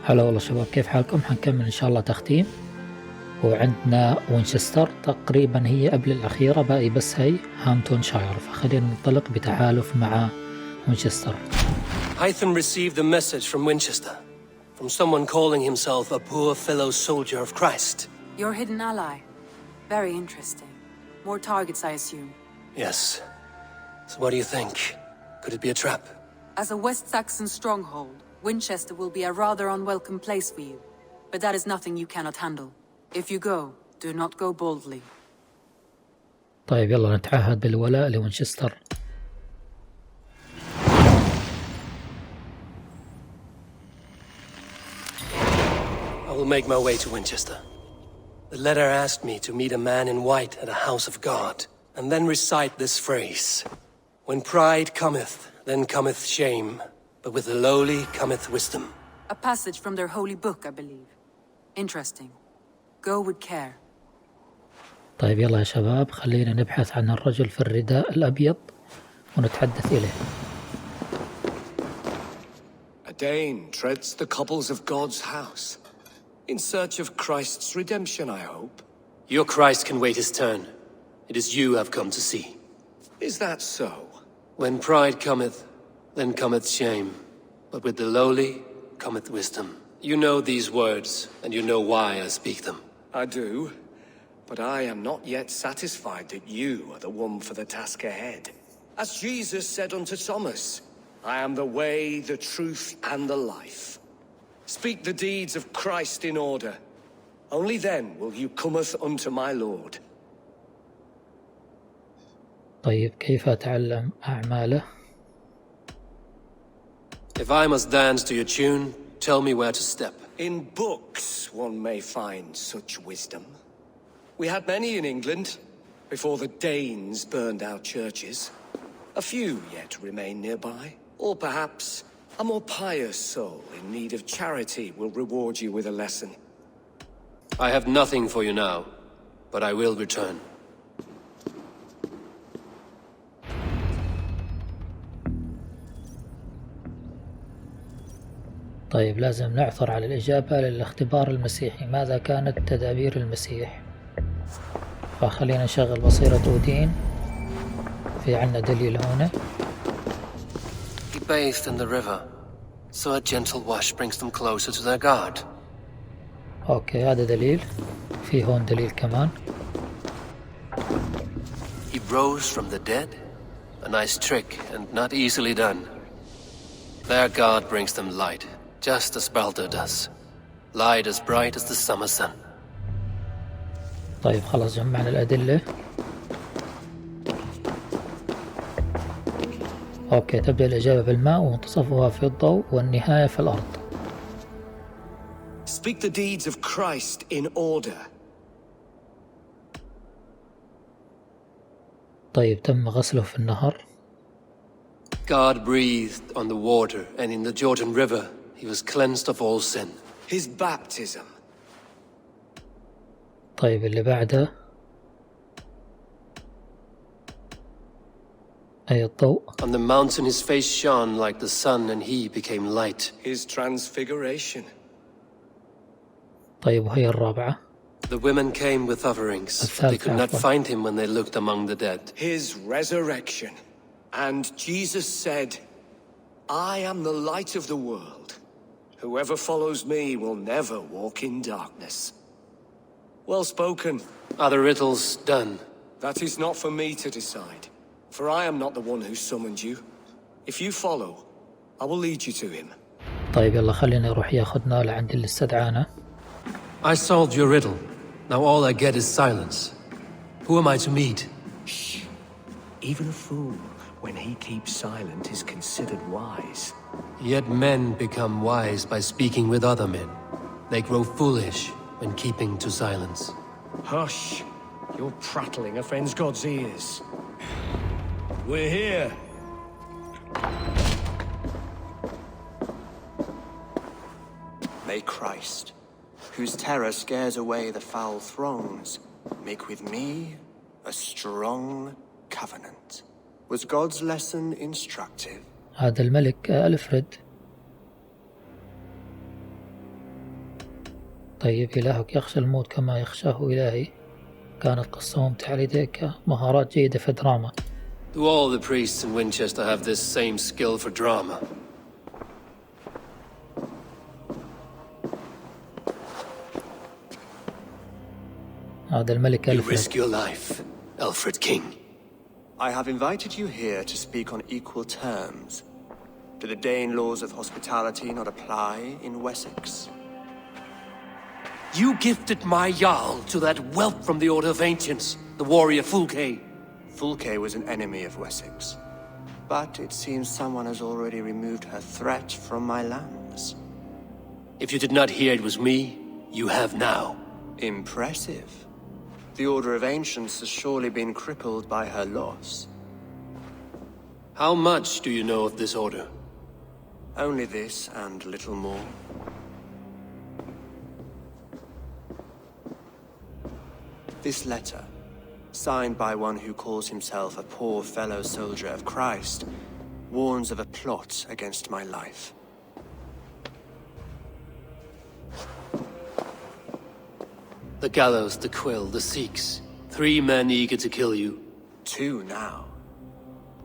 هلا والله شباب، كيف حالكم؟ حنكمل إن شاء الله تختيم، وعندنا وينشيستر تقريبا هي قبل الأخيرة، باقي بس هي هامبتونشاير، فخلينا ننطلق بتحالف مع وينشيستر. Hytham received a message from Winchester, from someone calling himself a poor fellow soldier of Christ. Your hidden ally. Very interesting. More targets, I assume. Yes. So what do you think? Could it be a trap? As a West Saxon stronghold, Winchester will be a rather unwelcome place for you. But that is nothing you cannot handle. If you go, do not go boldly. طيب يلا نتعهد بالولاء لوينشيستر. I will make my way to Winchester. The letter asked me to meet a man in white at a house of God, and then recite this phrase. When pride cometh, then cometh shame, but with the lowly cometh wisdom. A passage from their holy book, I believe. Interesting. Go with care. طيب يلا يا شباب، خلينا نبحث عن الرجل في الرداء الأبيض ونتحدث إليه. A Dane treads the cobbles of God's house. In search of Christ's redemption, I hope. Your Christ can wait his turn. It is you I've come to see. Is that so? When pride cometh, then cometh shame, but with the lowly cometh wisdom. You know these words, and you know why I speak them. I do, but I am not yet satisfied that you are the one for the task ahead. As Jesus said unto Thomas, I am the way, the truth, and the life. Speak the deeds of Christ in order. Only then will you cometh unto my Lord. طيب كيف أتعلم أعماله؟ If I must dance to your tune, tell me where to step. In books one may find such wisdom. We had many in England, before the Danes burned our churches. A few yet remain nearby. Or perhaps a more pious soul in need of charity will reward you with a lesson. I have nothing for you now, but I will return. طيب لازم نعثر على الإجابة للاختبار المسيحي. ماذا كانت تدابير المسيح؟ فخلينا نشغل بصيرة أودين. في عنا دليل هنا. He bathed in the river, so a gentle wash brings them closer to their God. أوكي هذا دليل. في هون دليل كمان. He rose from the dead. A nice trick and not easily done. Their God brings them light, just as Balder does. Light as bright as the summer sun. طيب خلاص جمعنا الأدلة. أوكي تبدأ الإجابة بالماء ومنتصفها في الضوء والنهاية في الأرض. Speak the deeds of Christ in order. طيب تم غسله في النهر. God breathed on the water, and in the Jordan River he was cleansed of all sin. His baptism. طيب اللي بعده أي الضوء. On the mountain his face shone like the sun, and he became light. His transfiguration. طيب وهي الرابعة. The women came with offerings, but they could not find him when they looked among the dead. His resurrection. And Jesus said, I am the light of the world. Whoever follows me will never walk in darkness. Well spoken. Are the riddles done? That is not for me to decide, for I am not the one who summoned you. If you follow, I will lead you to him. طيب يلا خلينا نروح ياخدنا لعند اللي استدعانا. I solved your riddle. Now all I get is silence. Who am I to meet? Shh. Even a fool, when he keeps silent, is considered wise. Yet men become wise by speaking with other men. They grow foolish when keeping to silence. Hush! Your prattling offends God's ears. We're here. May Christ, whose terror scares away the foul throngs, make with me a strong covenant. Was God's lesson instructive? هذا الملك ألفريد. طيب إلهك يخشى الموت كما يخشاه إلهي. كانت قصة ممتعة لديك مهارات جيدة في الدراما. Do all the priests in Winchester have this same skill for drama? هذا الملك You ألفريد. risk your life, Alfred King. I have invited you here to speak on equal terms. Do the Dane laws of hospitality not apply in Wessex? You gifted my Jarl to that whelp from the Order of Ancients, the warrior Fulke. Fulke was an enemy of Wessex. But it seems someone has already removed her threat from my lands. If you did not hear it was me, you have now. Impressive. The Order of Ancients has surely been crippled by her loss. How much do you know of this order? Only this and little more. This letter, signed by one who calls himself a poor fellow soldier of Christ, warns of a plot against my life. The gallows, the quill, the Sikhs. 3 men eager to kill you. 2 now.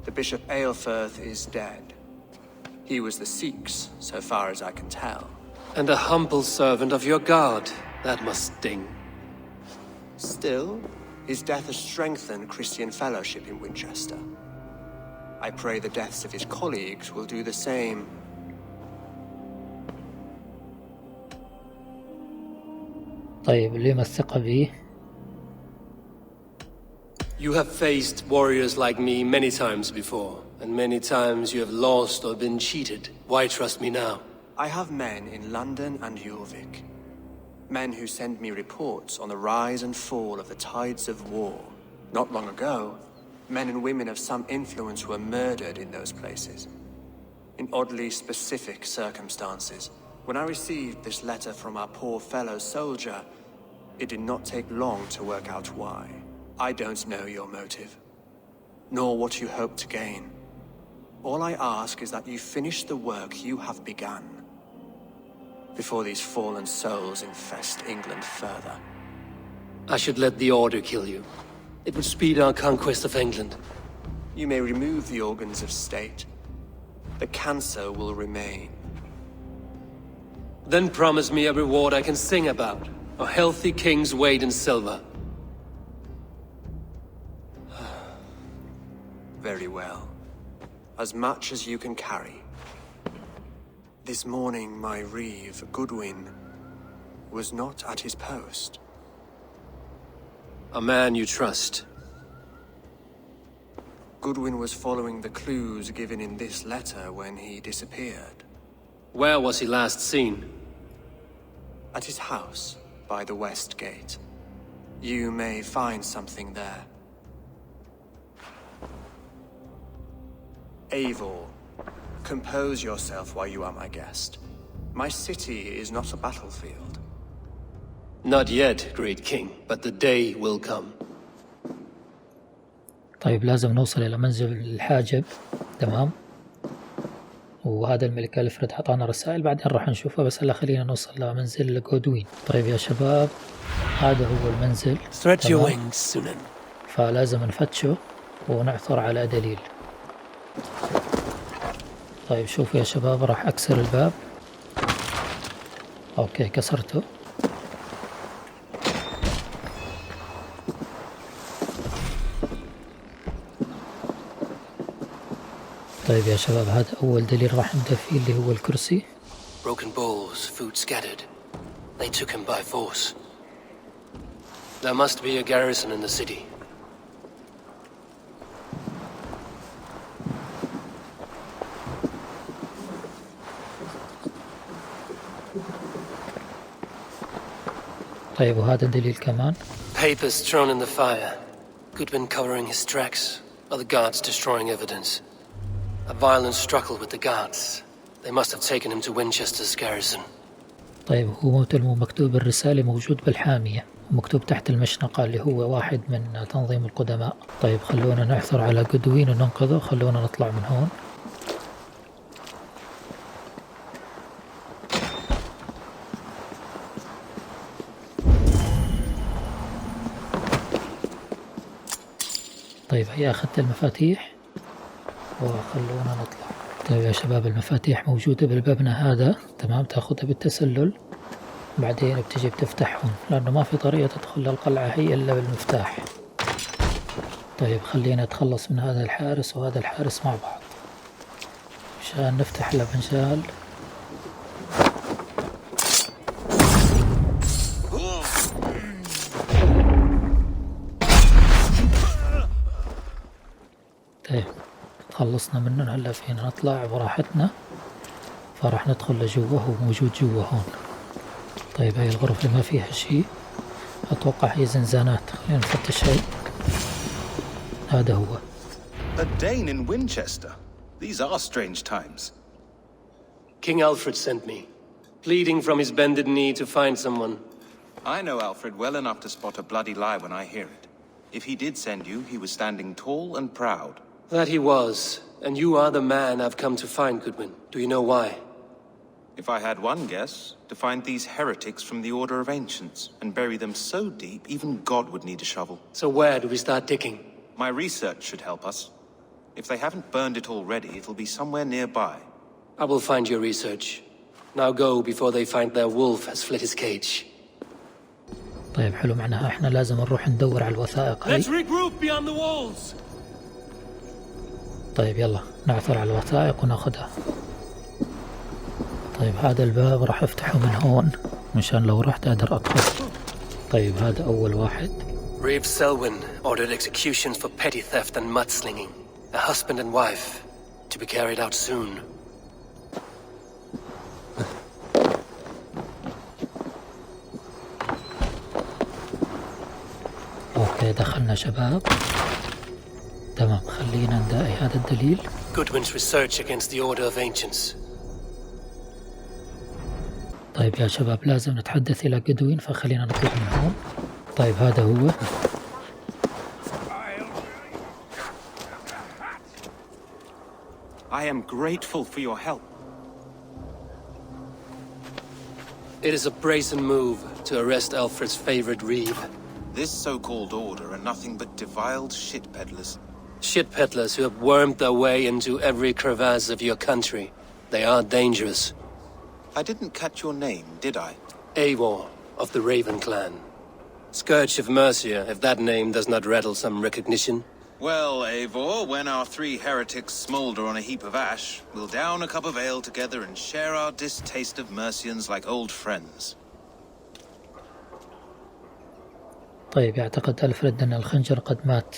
The Bishop Aelfirth is dead. He was the Sikhs, so far as I can tell. And a humble servant of your god. That must sting. Still, his death has strengthened Christian fellowship in Winchester. I pray the deaths of his colleagues will do the same. طيب لما الثقة به؟ You have faced warriors like me many times before, and many times you have lost or been cheated. Why trust me now? I have men in London and Jorvik. Men who send me reports on the rise and fall of the tides of war. Not long ago, men and women of some influence were murdered in those places. In oddly specific circumstances. When I received this letter from our poor fellow soldier, it did not take long to work out why. I don't know your motive, nor what you hope to gain. All I ask is that you finish the work you have begun, before these fallen souls infest England further. I should let the Order kill you. It would speed our conquest of England. You may remove the organs of state. The cancer will remain. Then promise me a reward I can sing about. A healthy king's weight in silver. Very well. As much as you can carry. This morning, my reeve, Goodwin, was not at his post. A man you trust. Goodwin was following the clues given in this letter when he disappeared. Where was he last seen? At his house, by the west gate. You may find something there. Eivor, compose yourself while you are my guest. My city is not a battlefield. Not yet, great king, but the day will come. طيب لازم نوصل إلى منزل الحاجب. تمام. وهذا الملك ألفريد حطانا رسائل بعدين راح نشوفها، بس هلا خلينا نوصل لمنزل جودوين. طيب يا شباب هذا هو المنزل. Stretch your wings, Sunan. فلازم نفتشه ونعثر على دليل. طيب شوفوا يا شباب راح أكسر الباب. أوكي كسرته. طيب يا شباب هذا أول دليل راح نبدأ فيه اللي هو الكرسي. Broken bowls, food scattered. They took him by force. There must be a garrison in the city. طيب وهذا دليل كمان. Papers thrown in the fire. Goodwin covering his tracks. Other guards destroying evidence. A violent struggle with the guards. They must have taken him to Winchester's garrison. طيب هو مكتوب الرسالة موجود بالحامية ومكتوب تحت المشنقة اللي هو واحد من تنظيم القدماء. طيب خلونا نعثر على جودوين وننقذه. خلونا نطلع من هون. طيب هي أخذت المفاتيح وخلونا نطلع. طيب يا شباب المفاتيح موجودة بالمبنى هذا، تمام، تاخذها بالتسلل بعدين بتجي بتفتحهم لأنه ما في طريقة تدخل للقلعة هي إلا بالمفتاح. طيب خلينا نتخلص من هذا الحارس وهذا الحارس مع بعض مشان نفتح المجال. طيب خلصنا منه، هلا فينا نطلع براحتنا، فراح ندخل لجوا، هو موجود جوا هون. طيب هاي الغرفة ما فيها شيء، أتوقع هي زنزانات، خلينا نفتش هاي. هذا هو. A Dane in Winchester. These are strange times. King Alfred sent me, pleading from his bended knee to find someone. I know Alfred well enough to spot a bloody lie when I hear it. If he did send you, he was standing tall and proud. That he was, and you are the man I've come to find, Goodwin. Do you know why? If I had one guess, to find these heretics from the Order of Ancients and bury them so deep, even God would need a shovel. So where do we start digging? My research should help us. If they haven't burned it already, it'll be somewhere nearby. I will find your research. Now go before they find their wolf has fled his cage. طيب حلو، معناها احنا لازم نروح ندور على الوثائق هاي. Let's regroup beyond the walls. طيب يلا نعثر على الوثائق وناخدها. طيب هذا الباب راح افتحه من هون مشان لو رحت اقدر ادخل. طيب هذا اول واحد. Reeve Selwyn ordered executions for petty theft and mudslinging. A husband and wife, to be carried out soon. اوكي دخلنا شباب، تمام، خلينا ندائي هذا الدليل. Goodwin's research against the Order of Ancients. طيب يا شباب لازم نتحدث إلى جودوين، فخلينا نطلع من هون. طيب هذا هو. I am grateful for your help. It is a brazen move to arrest Alfred's favorite Reeve. This so-called order are nothing but defiled shit peddlers. Shit peddlers who have wormed their way into every crevasse of your country. They are dangerous. I didn't catch your name, did I? Eivor of the Raven clan. Scourge of Mercia, if that name does not rattle some recognition. Well, Eivor, when our three heretics smoulder on a heap of ash, we'll down a cup of ale together and share our distaste of Mercians like old friends. طيب يعتقد ألفريد أن الخنجر قد مات.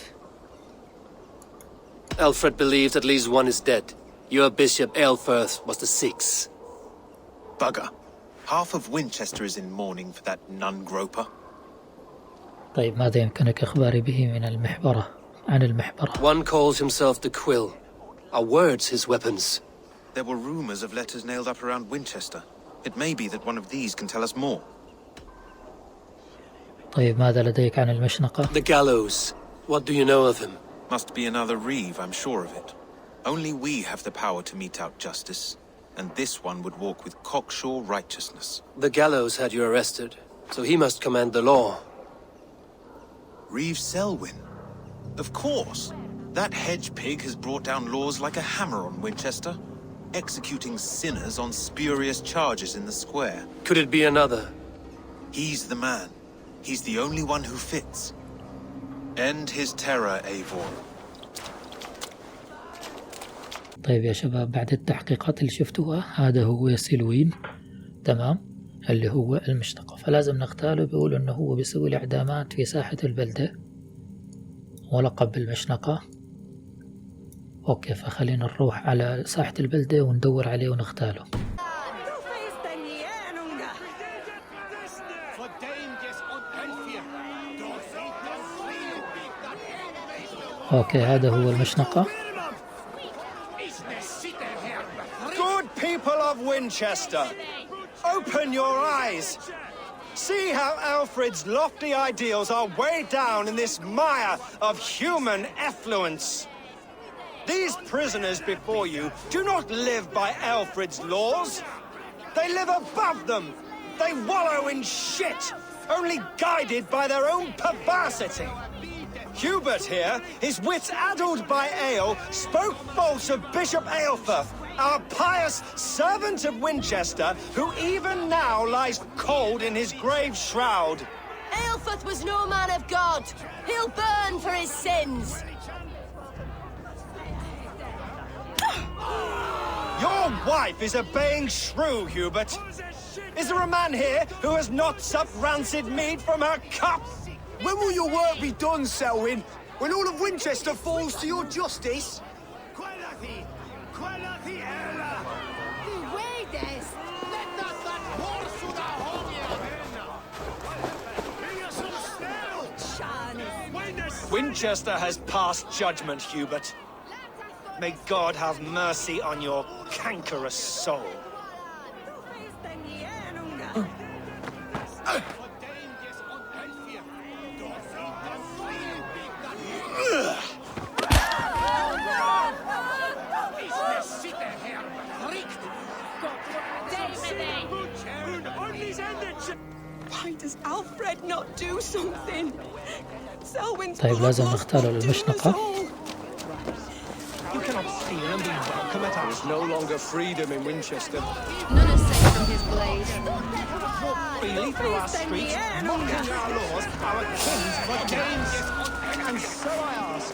Alfred believes at least one is dead. Your bishop Aelfirth was the sixth. Bugger. Half of Winchester is in mourning for that nun-groper. طيب ماذا يمكنك إخباري به من المحبرة؟ عن المحبرة. One calls himself the Quill. Are words his weapons? There were rumors of letters nailed up around Winchester. It may be that one of these can tell us more. طيب ماذا لديك عن المشنقة؟ The gallows. What do you know of him? Must be another Reeve, I'm sure of it. Only we have the power to mete out justice, and this one would walk with cocksure righteousness. The gallows had you arrested, so he must command the law. Reeve Selwyn? Of course. That hedge pig has brought down laws like a hammer on Winchester, executing sinners on spurious charges in the square. Could it be another? He's the man. He's the only one who fits. End his terror, Eivor. طيب يا شباب بعد التحقيقات اللي شفتوها هذا هو سيلوين، تمام، اللي هو المشنقة، فلازم نغتاله. بيقول انه هو بيسوي الاعدامات في ساحة البلدة ولقب بالمشنقة. اوكي فخلينا نروح على ساحة البلدة وندور عليه ونغتاله. اوكي هذا هو المشنقة. Good people of Winchester, open your eyes. See how Alfred's lofty ideals are weighed down in this mire of human effluence. These prisoners before you do not live by Alfred's laws. They live above them. They wallow in shit, only guided by their own perversity. Hubert here, his wits addled by ale, spoke false of Bishop Aelfirth, our pious servant of Winchester, who even now lies cold in his grave shroud. Aelfirth was no man of God. He'll burn for his sins. Your wife is a baying shrew, Hubert. Is there a man here who has not supped rancid mead from her cup? When will your work be done, Selwyn? When all of Winchester falls to your justice? Winchester has passed judgment, Hubert. May God have mercy on your cankerous soul. Why does Alfred not do something? Selwyn's طيب لازم نختار المشنقة. You cannot steal and be welcome at There's no longer freedom in Winchester. None are safe from his blade. freely through our streets, mocking our laws, our kings for gains. And so I ask,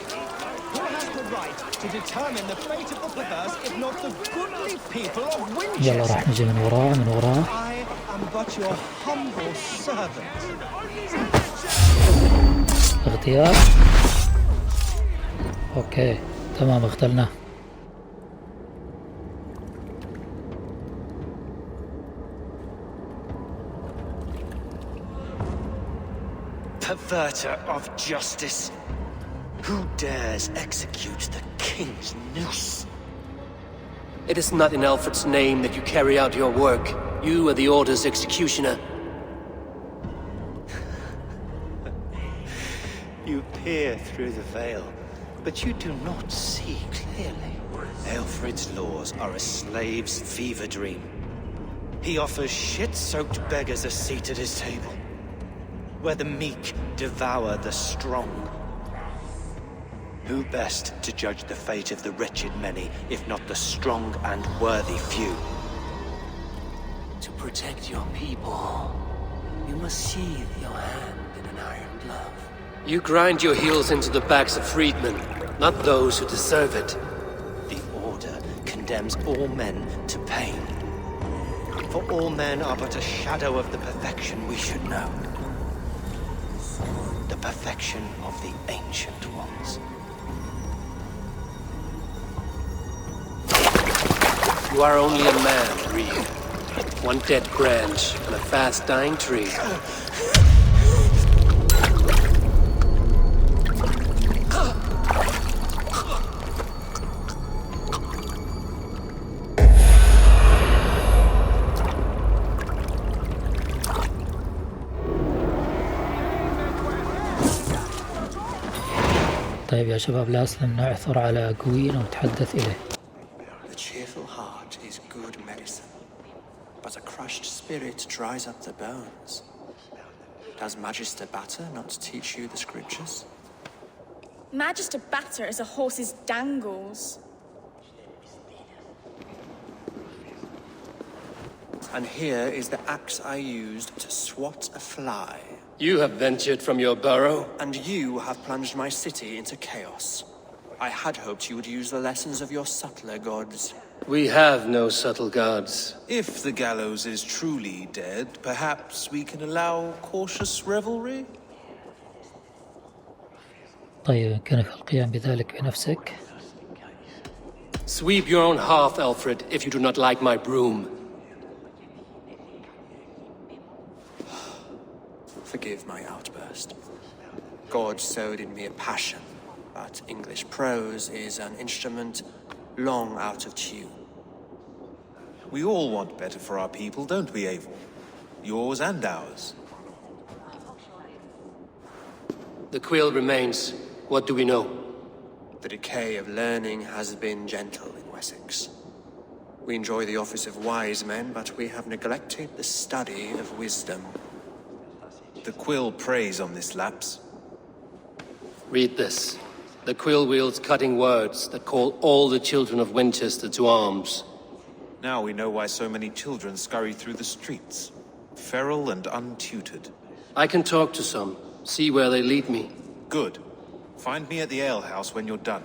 who has the right to determine the fate of the perverse if not the goodly people of يلا Winchester? راح نجي من وراه. I am but your humble servant. اغتيال. اوكي تمام اغتلناه. Perverter of justice. Who dares execute the king's noose? It is not in Alfred's name that you carry out your work. You are the Order's executioner. You peer through the veil, but you do not see clearly. Alfred's laws are a slave's fever dream. He offers shit-soaked beggars a seat at his table, where the meek devour the strong. Who best to judge the fate of the wretched many, if not the strong and worthy few? To protect your people, you must sheathe your hand in an iron glove. You grind your heels into the backs of freedmen, not those who deserve it. The Order condemns all men to pain. For all men are but a shadow of the perfection we should know. The perfection of the ancient ones. You are only a man, Creed. One dead branch on a fast-dying tree. طيب يا شباب لازم نعثر على قوين ونتحدث إليه. The cheerful heart is good medicine, but a crushed spirit dries up the bones. Does Magister Batter not teach you the scriptures? Magister Batter is a horse's dangles. And here is the axe I used to swat a fly. You have ventured from your burrow. And you have plunged my city into chaos. I had hoped you would use the lessons of your subtler gods. We have no subtle gods. If the gallows is truly dead, perhaps we can allow cautious revelry? طيب يمكنك القيام بذلك بنفسك. Sweep your own hearth, Alfred, if you do not like my broom. Forgive my outburst. God sowed in me a passion, but English prose is an instrument long out of tune. We all want better for our people, don't we, Avon? Yours and ours. The quill remains. What do we know? The decay of learning has been gentle in Wessex. We enjoy the office of wise men, but we have neglected the study of wisdom. The quill preys on this lapse. Read this. The quill wields cutting words that call all the children of Winchester to arms. Now we know why so many children scurry through the streets, feral and untutored. I can talk to some, see where they lead me. Good. Find me at the alehouse when you're done.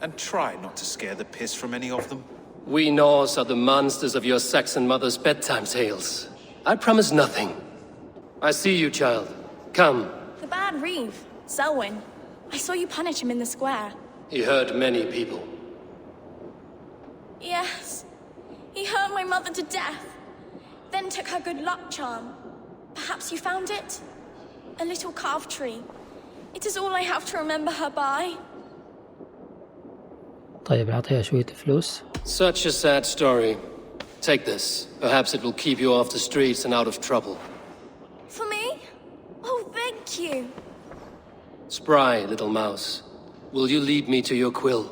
And try not to scare the piss from any of them. We Norse are the monsters of your Saxon mother's bedtime tales. I promise nothing. I see you, child. Come. The bad Reeve, Selwyn. I saw you punish him in the square. He hurt many people. Yes. He hurt my mother to death. Then took her good luck charm. Perhaps you found it? A little carved tree. It is all I have to remember her by. طيب نعطيها شوية فلوس. Such a sad story. Take this. Perhaps it will keep you off the streets and out of trouble. For me? Oh, thank you. Spry, little mouse. Will you lead me to your quill?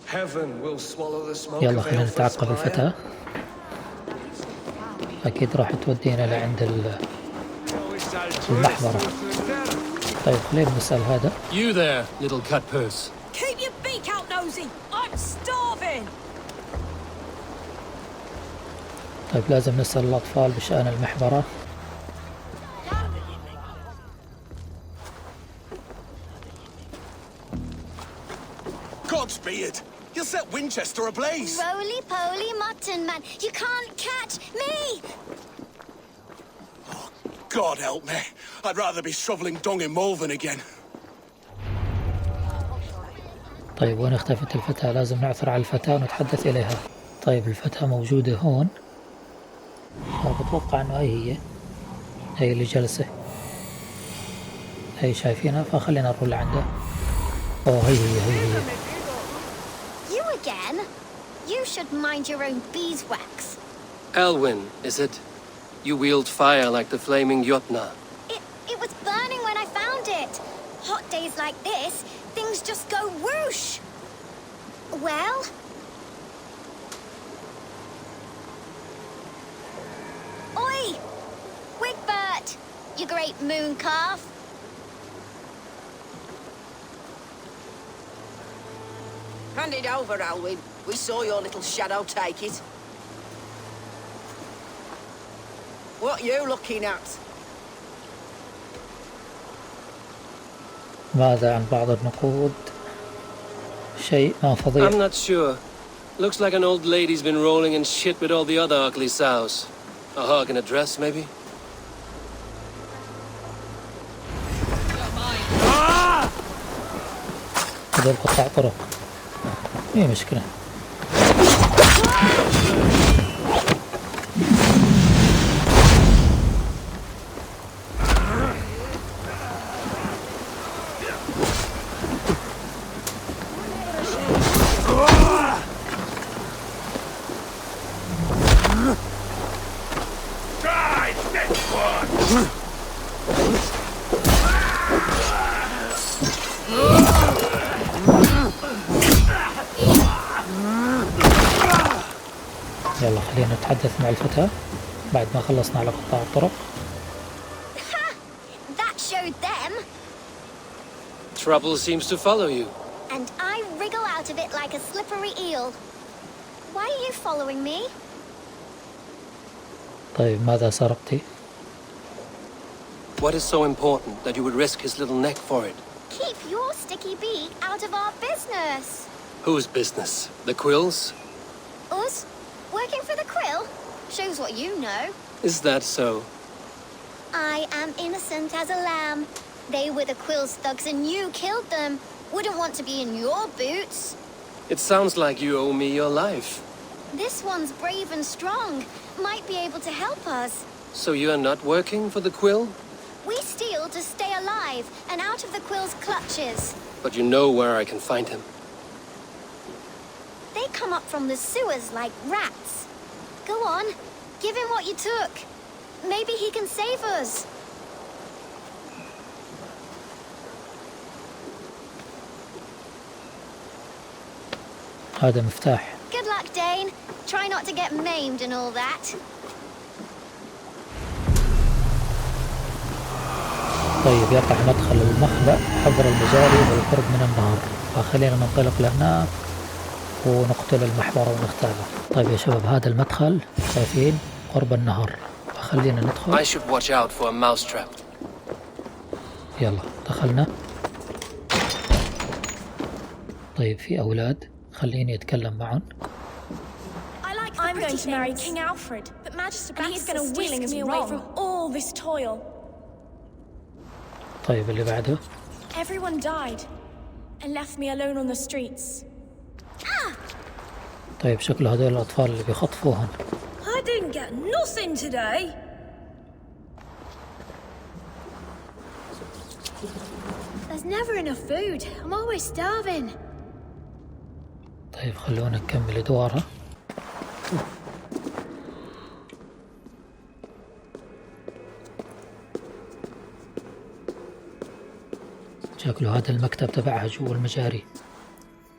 Heaven will swallow the smoke يلا of خلينا Alfred's نتعقب fire. الفتاة. أكيد راح تودينا لعند المحبرة. طيب خلينا نسأل هذا. You there, little cut purse. Keep your beak out, nosy! I'm starving! طيب لازم نسأل الأطفال بشأن المحبرة. Godspeed! You'll set Winchester ablaze! Roly-poly mutton man, you can't catch me! Oh, God help me. I'd rather be shoveling dung in Malvern again. طيب وين اختفت الفتاة؟ لازم نعثر على الفتاة ونتحدث إليها. طيب الفتاة موجودة هون. بتوقع إنه هي اللي جالسة. هي شايفينها فخلينا نروح لعندها. أوه هي. You again? You should mind your own beeswax. Elwyn, is it? You wield fire like the flaming Jotna. It was burning when I found it. Hot days like this, things just go whoosh. Well? Oi! Wigbert! You great moon calf. Hand it over, Alwyn. We saw your little shadow take it. What you looking at? ماذا عن بعض النقود؟ شيء ما فضيح. I'm not sure. Looks like an old lady's been rolling in shit with all the other ugly sows. A hug and a dress, maybe? هذول قطاع طرق. ايه مشكلة. يلا خلينا نتحدث مع الفتاة بعد ما خلصنا على قطاع الطرق. That showed them. Trouble seems to follow you. And I wriggle out of it like a slippery eel. Why are you following me? طيب ماذا سرقتي؟ What is so important that you would risk his little neck for it? Keep your sticky beak out of our business. Whose business? The Quill's? Us? Working for the Quill? Shows what you know. Is that so? I am innocent as a lamb. They were the Quill's thugs and you killed them. Wouldn't want to be in your boots. It sounds like you owe me your life. This one's brave and strong. Might be able to help us. So you are not working for the Quill? We steal to stay alive and out of the Quill's clutches. But you know where I can find him. They come up from the sewers like rats. Go on, give him what you took. Maybe he can save us. هذا مفتاح. Good luck, Dane. Try not to get maimed and all that. طيب يقع مدخل المخبأ عبر المجاري والقرب من النهر، فخلينا ننطلق لهنا ونقتل المحور ونختاله. طيب يا شباب هذا المدخل شايفين قرب النهر، فخلينا ندخل. I should watch out for a mousetrap. يلا دخلنا. طيب في أولاد خليني أتكلم معهم. I'm going to marry King Alfred, but Magister and he's going to whisk me away from all this toil. طيب اللي بعده. Everyone died and left me alone on the streets. طيب شكله هذول الأطفال اللي بيخطفوهن. I didn't get nothing today. There's never enough food. I'm always starving. طيب خلونا نكمل أدوارها. شكله هذا المكتب تبعها جوا المجاري.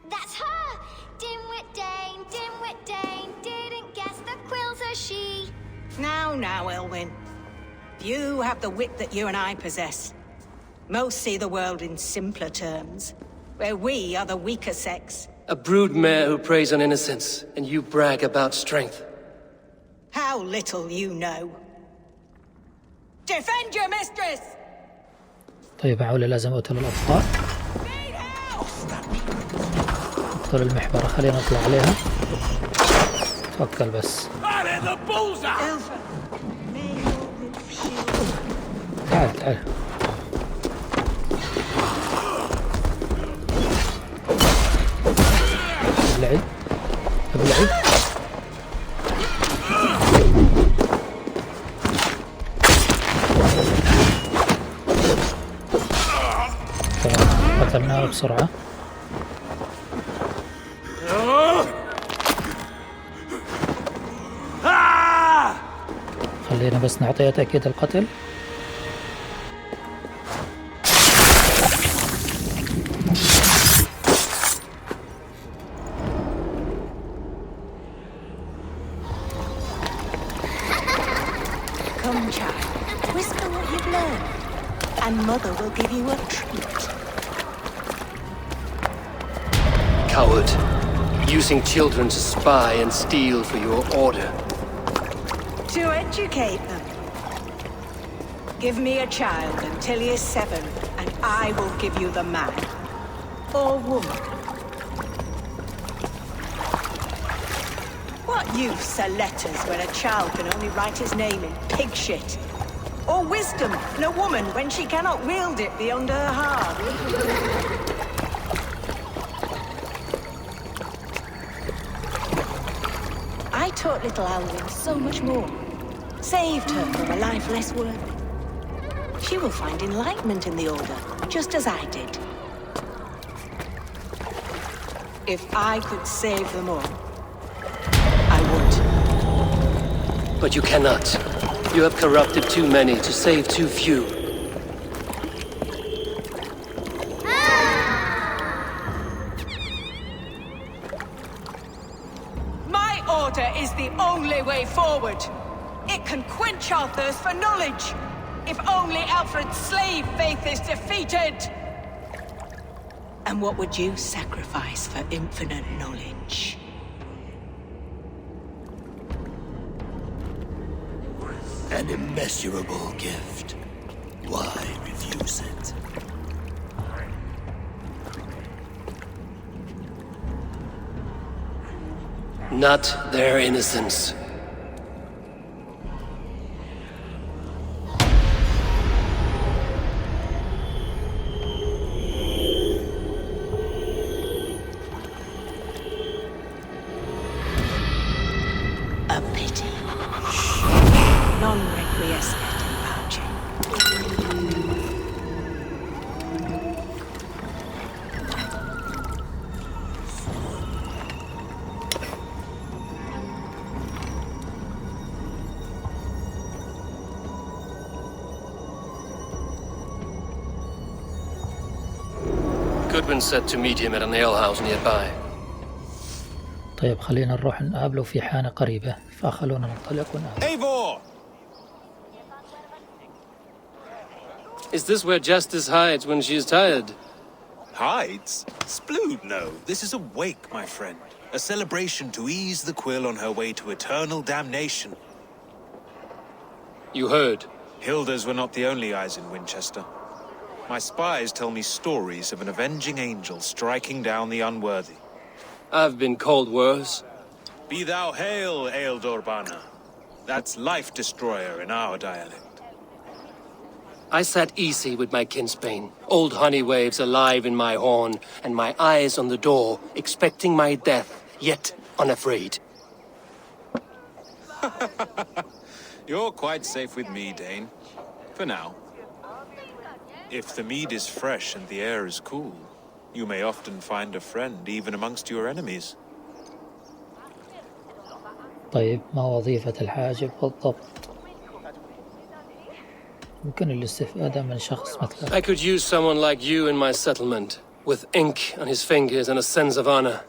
That's her! Dimwit Dane, didn't guess the quills are she. Now, Elwyn. You have the wit that you and I possess. Most see the world in simpler terms, where we are the weaker sex. A broodmare who preys on innocence, and you brag about strength. How little you know. Defend your mistress! طيب معقولة لازم أقتل الأطفال؟ أقتل المحبرة، خلينا نطلع عليها. توكل بس. تعال. ابلعي. قتلناه بسرعة. خلينا بس نعطيه تأكيد القتل. Come, child. Whisper what you've learned, and Mother will give you a treat. Coward. Using children to spy and steal for your order. To educate them. Give me a child until he is 7, and I will give you the man. Or woman. What use are letters when a child can only write his name in pig shit? Or wisdom in a woman when she cannot wield it beyond her heart? I taught little Alwyn so much more. Saved her from a life less worthy. She will find enlightenment in the Order, just as I did. If I could save them all, I would. But you cannot. You have corrupted too many to save too few. My order is the only way forward. It can quench our thirst for knowledge. If only Alfred's slave faith is defeated. And what would you sacrifice for infinite knowledge? An immeasurable gift. Why refuse it? Not their innocence. A pity. Non requiescat in pace. Goodwin said to meet him at an alehouse nearby. طيب خلينا نروح نقابله في حانة قريبة، فخلونا ننطلق ونقابله. Eivor! Is this where Justice hides when she's tired? Hides? Splood, no. This is a wake, my friend. A celebration to ease the quill on her way to eternal damnation. You heard. Hilda's were not the only eyes in Winchester. My spies tell me stories of an avenging angel striking down the unworthy. I've been called worse. Be thou hail, Ealdorbanna. That's Life Destroyer in our dialect. I sat easy with my kinsbane, old honey waves alive in my horn, and my eyes on the door, expecting my death, yet unafraid. You're quite safe with me, Dane. For now. If the mead is fresh and the air is cool, you may often find a friend even amongst your enemies. طيب ما وظيفة الحاجب بالضبط؟ يمكن الاستفادة من شخص مثلك. I could use someone like you in my settlement, with ink on his fingers and a sense of honor.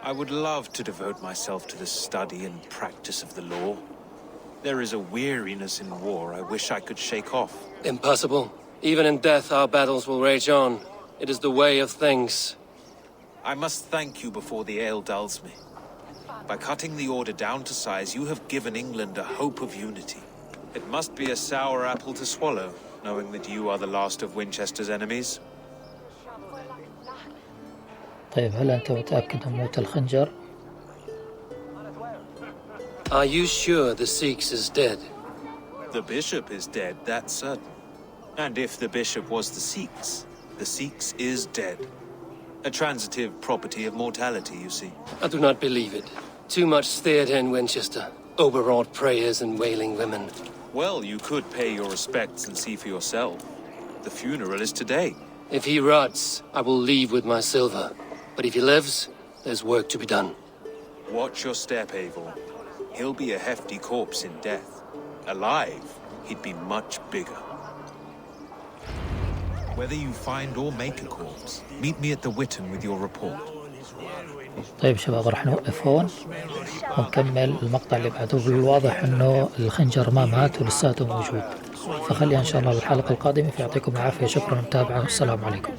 I would love to devote myself to the study and practice of the law. There is a weariness in war I wish I could shake off. Impossible. Even in death our battles will rage on. It is the way of things. I must thank you before the ale dulls me. By cutting the order down to size, you have given England a hope of unity. It must be a sour apple to swallow, knowing that you are the last of Winchester's enemies. طيب هل أنت متأكد من موت الخنجر؟ Are you sure the Sikhs is dead? The bishop is dead, that's certain. And if the bishop was the Sikhs is dead. A transitive property of mortality, you see. I do not believe it. Too much theatre in Winchester. Overwrought prayers and wailing women. Well, you could pay your respects and see for yourself. The funeral is today. If he rots, I will leave with my silver. But if he lives, there's work to be done. Watch your step, Eivor. He'll be a hefty corpse in death. Alive, he'd be much bigger. Whether you find or make a corpse, meet me at the Witten with your report. طيب شباب راح نوقف هون ونكمل المقطع اللي بعده. بالواضح انه الخنجر ما مات ولساته موجود، فخلينا ان شاء الله بالحلقة القادمة. فيعطيكم العافية، شكرا للمتابعة، والسلام عليكم.